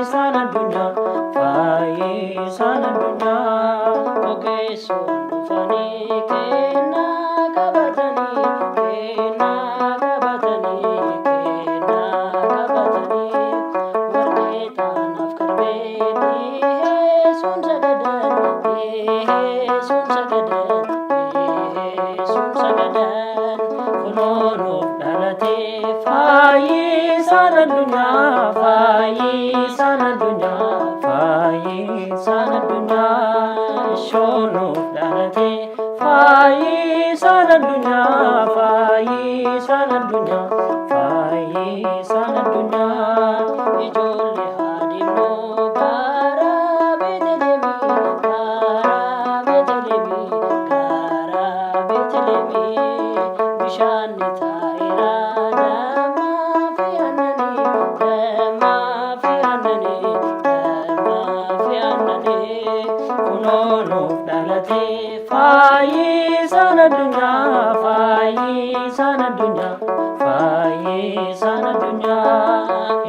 Fayisaan addunyaa, fayyisaan addunyaa. Ogeessoon dhufanii kennaa qabatanii, kennaa qabatanii, kennaa qabatanii. Warqee taanaaf karbee dhiheessuun sagadan, dhiheessuun sagadan, dhiheessuun sagadan. Kunoo nuuf dhalatee fayyisaan addunyaa, fayyisaan addunyaa, fayyisaan addunyaa. Ishoo nuuf dhalatee fayyisaan addunyaa, fayyisaan addunyaa, fayyisaan addunyaa. Ijoollee haa deemnuu gara Beetelemii, gara Beetelemii, gara Beetelemii. Bishaan ni taa'eera dammaa fi aannanii, dammaa fi aannanii, dammaa fi aannanii. Kunoo nuuf dhalatee fayyisaan addunyaa, fayyisaan addunyaa, fayyisaan addunyaa.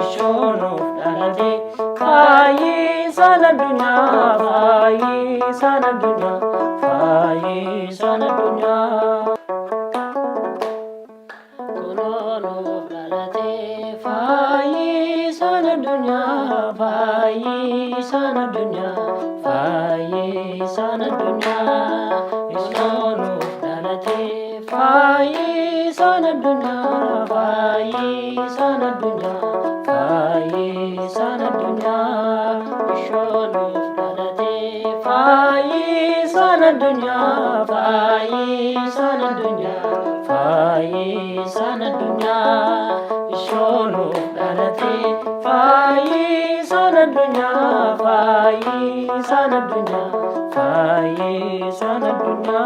Ishoo nuuf dhalatee fayyisaan addunyaa, fayyisaan addunyaa, fayyisaan addunyaa. Kunoo nuuf dhalatee fayyisaan addunyaa, fayyisaan addunyaa, fayyisaan addunyaa. Ishoo nuuf dhalatee fayyisaan addunyaa, fayyisaan addunyaa, fayyisaan addunyaa. Ishoo nuuf dhalatee fayyisaan addunyaa, fayyisaan addunyaa, fayyisaan addunyaa. Ishoo nuuf dhalatee fayyisaan addunyaa, fayyisaan addunyaa, fayyisaan addunyaa.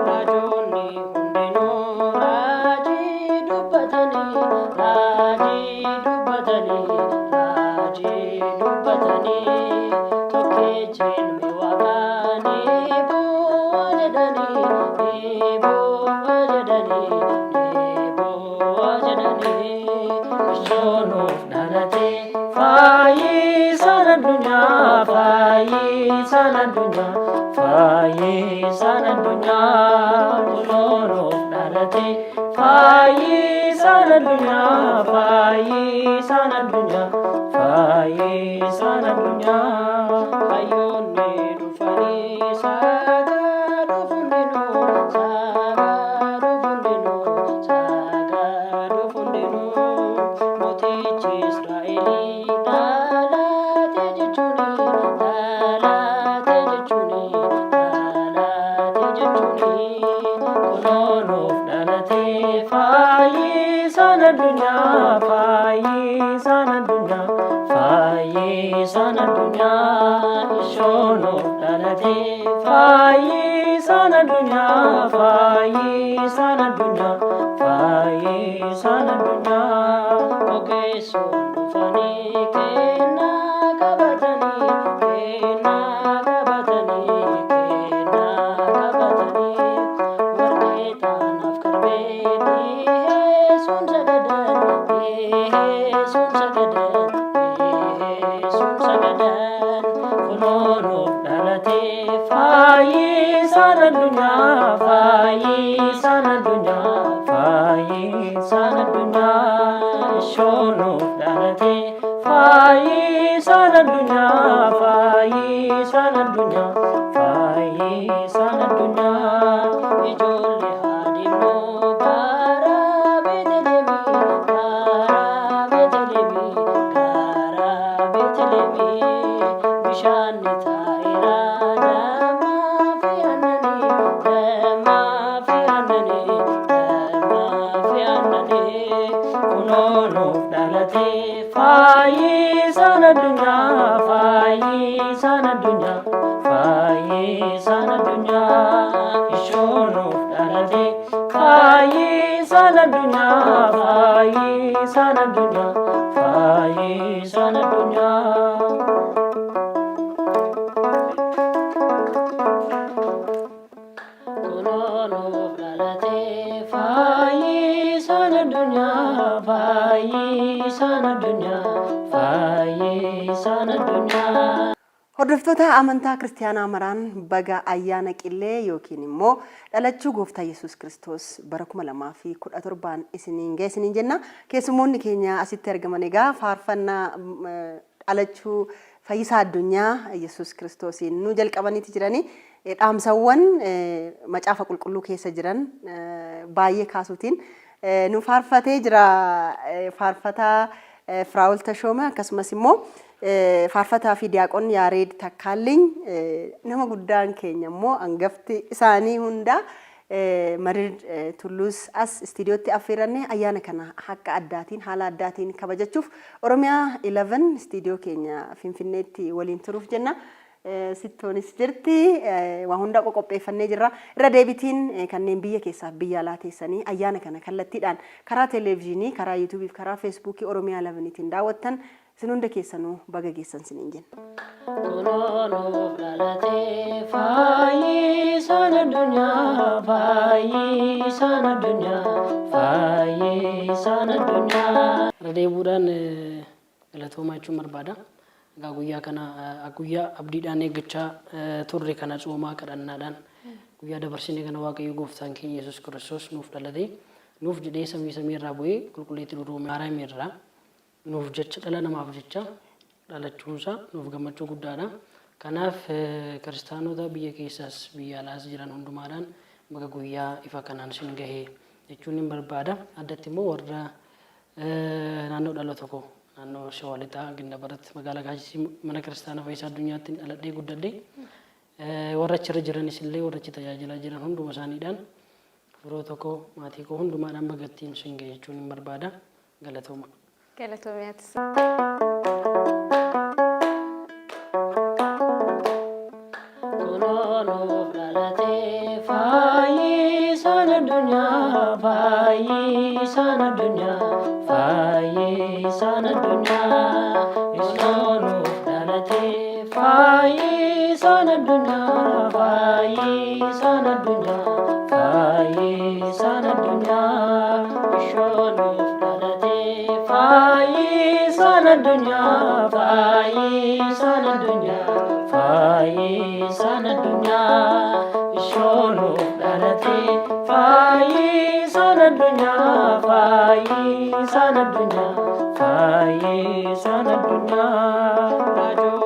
Raajoonni hundinuu raajii dubbatanii, raajii dubbatanii, raajii dubbatanii. Tokkichi ilmi Waaqaa ni bu'a jedhanii, ni bu'a jedhanii, ni bu'a jedhanii. Ishoo nuuf dhalatee fayyisaan addunyaa, fayyisaan addunyaa, fayyisaan addunyaa. Kunoo nuuf dhalatee fayyisaan addunyaa, fayyisaan addunyaa, fayyisaan addunyaa. Hayyoonni dhufanii sagaduuf hundinuu, sagaduuf hundinuu, sagaduuf hundinuu. Mootichi Israa'elii dhalate jechuuni, dhalate jechuuni, dhalate jechuuni. Kunoo nuuf dhalatee fayyisaan addunyaa, fayyisaan addunyaa, fayyisaan addunyaa. Ishoo nuuf dhalatee fayyisaan addunyaa, fayyisaan addunyaa, fayyisaan addunyaa. Ogeessoon dhufanii kennaa qabatanii, kennaa qabatanii, kennaa qabatanii. Warqee taanaaf karbee dhiheessuun sagadan, dhiheessuun sagadan, dhiheessuun sagadan. Kunoo nuuf dhalatee fayyisaan addunyaa, fayyisaan addunyaa, fayyisaan addunyaa. Ishoo nuuf dhalatee fayyisaan addunyaa, fayyisaan addunyaa, fayyisaan addunyaa. Ijoollee haa deemnuu gara Beetelemii, gara Beetelemii, gara Beetelemii. Bishaan ni taa'eera dammaa fi aannanii, dammaa fi aannanii, dammaa fi aannanii. Kunoo nuuf dhalatee fayyisaan addunyaa, fayyisaan addunyaa, fayyisaan addunyaa. Ishoo nuuf dhalatee fayyisaan addunyaa, fayyisaan addunyaa, fayyisaan addunyaa. Kunoo nuuf dhalatee fayyisaan addunyaa, fayyisaan addunyaa, fayyisaan addunyaa. Hordoftoota amantaa kiristaanaa maraan baga ayyaana qillee yookiin immoo dhalachuu gooftaa Yesuus Kiristoos bara 2017 isiniin geessiniin jenna. Keessummoonni keenya asitti argaman egaa faarfannaa dhalachuu fayyisaa addunyaa Yesuus Kiristoosiin nu jalqabaniiti jiranii dhaamsawwan macaafa qulqulluu keessa jiran baay'ee kaasuutiin nu faarfatee jira. Faarfataa Firaa'ol Tashooma akkasumas immoo faarfataa fi diyaaqonni Yaareed Takkaalliin nama guddaan keenya immoo hangafti isaanii hunda Marid Tulluus as istiidiyootti affeerannee ayyaana kana akka addaatiin haala addaatiin kabajachuuf Oromiyaa 11 istiidiyoo keenya Finfinneetti waliin turuuf jenna. Sittoonis jirti waa hunda qopheeffannee jirra. Irra deebitiin kanneen biyya keessaa biyya alaa teessanii ayyaana kana kallattiidhaan karaa televezyiinii, karaa yuutuubii fi karaa feesbuukii Oromiyaa 11tiin daawwattan isin hunda keessanuu baga geessan siniin jenna. Kunoonu dhalatee fayyisaan addunyaa, fayyisaan addunyaa, fayyisaan addunyaa. Irra deebuudhaan galatoomaa jechuun barbaada. Guyyaa kana guyyaa abdiidhaan eeggachaa turre kana coomaa kadhannaadhaan guyyaa dabarsinee kana Waaqayyo gooftaan keenya Yesuus Kiristoos nuuf dhalate nuuf jedhee samii irraa bu'ee qulqulleetti duroome Maariyaam irraa nuuf jecha dhala namaaf jecha dhalachuunsaa nuuf gammachuu guddaadha. Kanaaf kiristaanota biyya keessaas biyya alaas jiran hundumaadhaan baga guyyaa ifa kanaan sin gahee jechuun hin barbaada. Addatti immoo warra naannoo dhalootaa koo naannoo Shawaalixaa Gindabaratti magaalaa Gaasii mana kiristaanaa Fayyisaa Addunyaatti dhaladhee guddadhee warra achirra jiranis illee warra achi tajaajilaa jiran hunduma isaaniidhaan firoota koo maatii koo hundumaadhaan bagattiin sin gahee jechuun hin barbaada. Galatooma. Galatoomiyatis. Kunoonu dhalatee fayyisaan addunyaa, fayyisaan addunyaa, fayyisaan addunyaa. Kunoonu dhalatee fayyisaan addunyaa, fayyisaan addunyaa, fayyisaan addunyaa. Kunoonu dhalatee fayyisaan addunyaa, fayyisaan addunyaa. Fayyisaan addunyaa ishoonuuf dhalatee fayyisaan addunyaa, fayyisaan addunyaa, fayyisaan addunyaa.